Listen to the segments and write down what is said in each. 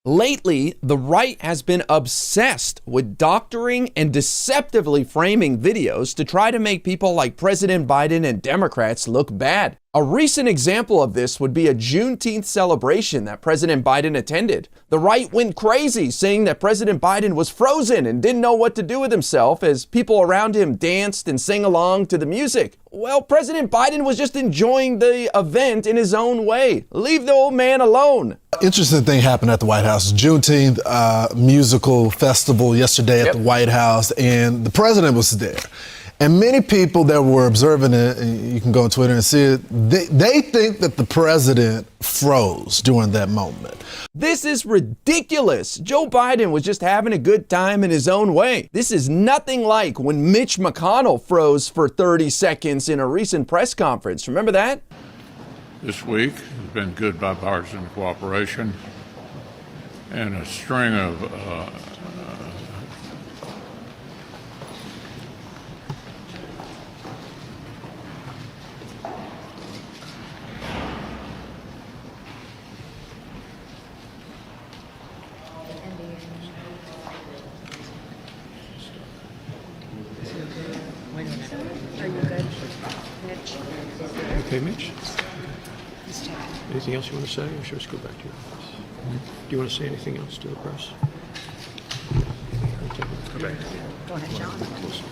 Lately, the right has been obsessed with doctoring and deceptively framing videos to try to make people like President Biden and Democrats look bad. A recent example of this would be a Juneteenth celebration that President Biden attended. The right went crazy, saying that President Biden was frozen and didn't know what to do with himself as people around him danced and sang along to the music. Well, President Biden was just enjoying the event in his own way. Leave the old man alone. Interesting thing happened at the White House. Juneteenth musical festival yesterday at the White House, and the president was there. And many people that were observing it, and you can go on Twitter and see it, they think that the president froze during that moment. This is ridiculous. Joe Biden was just having a good time in his own way. This is nothing like when Mitch McConnell froze for 30 seconds in a recent press conference. Remember that? This week has been good bipartisan cooperation and a string of Are you good, Mitch? Okay, Mitch? Anything else you want to say, or should we just go back to your office? Do you want to say anything else to the press? Okay. Go ahead, John.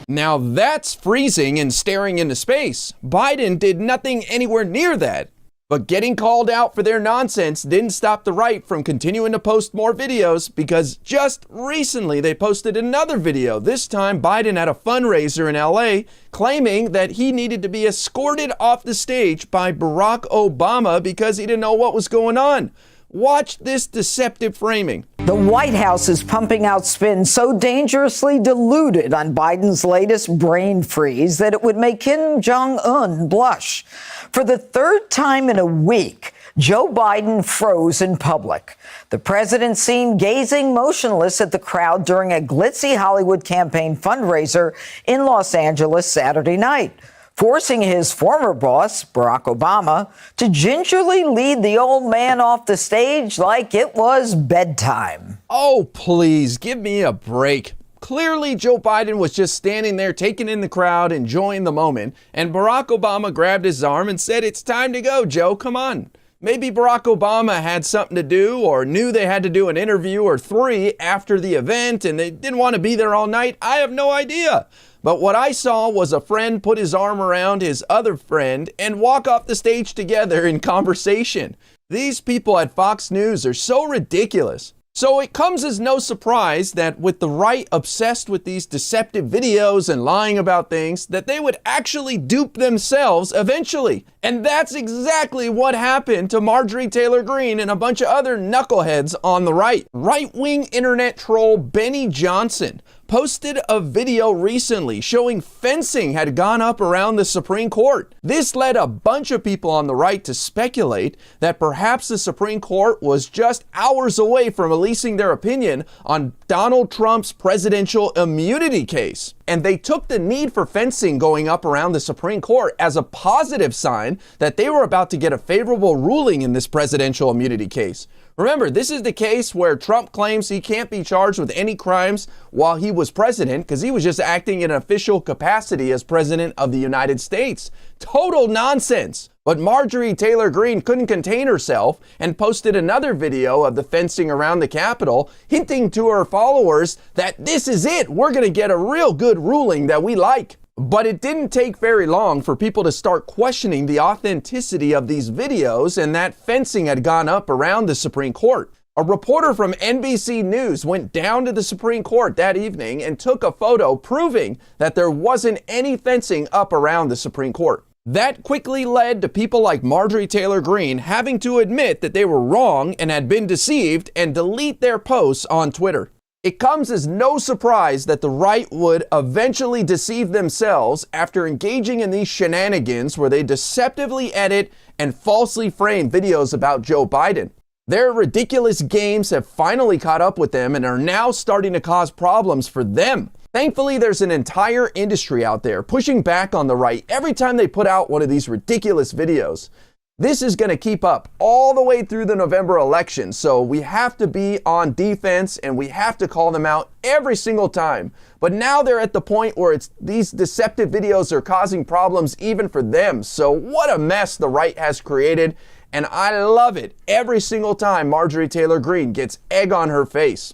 Now that's freezing and staring into space. Biden did nothing anywhere near that. But getting called out for their nonsense didn't stop the right from continuing to post more videos, because just recently they posted another video, this time Biden at a fundraiser in LA, claiming that he needed to be escorted off the stage by Barack Obama because he didn't know what was going on. Watch this deceptive framing. The White House is pumping out spin so dangerously diluted on Biden's latest brain freeze that it would make Kim Jong-un blush. For the third time in a week, Joe Biden froze in public. The president seen gazing motionless at the crowd during a glitzy Hollywood campaign fundraiser in Los Angeles Saturday night, forcing his former boss, Barack Obama, to gingerly lead the old man off the stage like it was bedtime. Oh, please, give me a break. Clearly, Joe Biden was just standing there taking in the crowd, enjoying the moment, and Barack Obama grabbed his arm and said, "It's time to go, Joe, come on." Maybe Barack Obama had something to do or knew they had to do an interview or three after the event and they didn't want to be there all night. I have no idea. But what I saw was a friend put his arm around his other friend and walk off the stage together in conversation. These people at Fox News are so ridiculous. So it comes as no surprise that with the right obsessed with these deceptive videos and lying about things, that they would actually dupe themselves eventually. And that's exactly what happened to Marjorie Taylor Greene and a bunch of other knuckleheads on the right. Right-wing internet troll Benny Johnson posted a video recently showing fencing had gone up around the Supreme Court. This led a bunch of people on the right to speculate that perhaps the Supreme Court was just hours away from releasing their opinion on Donald Trump's presidential immunity case. And they took the need for fencing going up around the Supreme Court as a positive sign that they were about to get a favorable ruling in this presidential immunity case. Remember, this is the case where Trump claims he can't be charged with any crimes while he was president because he was just acting in an official capacity as president of the United States. Total nonsense. But Marjorie Taylor Greene couldn't contain herself and posted another video of the fencing around the Capitol, hinting to her followers that this is it. We're going to get a real good ruling that we like. But it didn't take very long for people to start questioning the authenticity of these videos and that fencing had gone up around the Supreme Court. A reporter from NBC News went down to the Supreme Court that evening and took a photo proving that there wasn't any fencing up around the Supreme Court. That quickly led to people like Marjorie Taylor Greene having to admit that they were wrong and had been deceived and delete their posts on Twitter. It comes as no surprise that the right would eventually deceive themselves after engaging in these shenanigans where they deceptively edit and falsely frame videos about Joe Biden. Their ridiculous games have finally caught up with them and are now starting to cause problems for them. Thankfully, there's an entire industry out there pushing back on the right every time they put out one of these ridiculous videos. This is going to keep up all the way through the November election, so we have to be on defense and we have to call them out every single time. But now they're at the point where these deceptive videos are causing problems even for them. So what a mess the right has created, and I love it every single time Marjorie Taylor Greene gets egg on her face.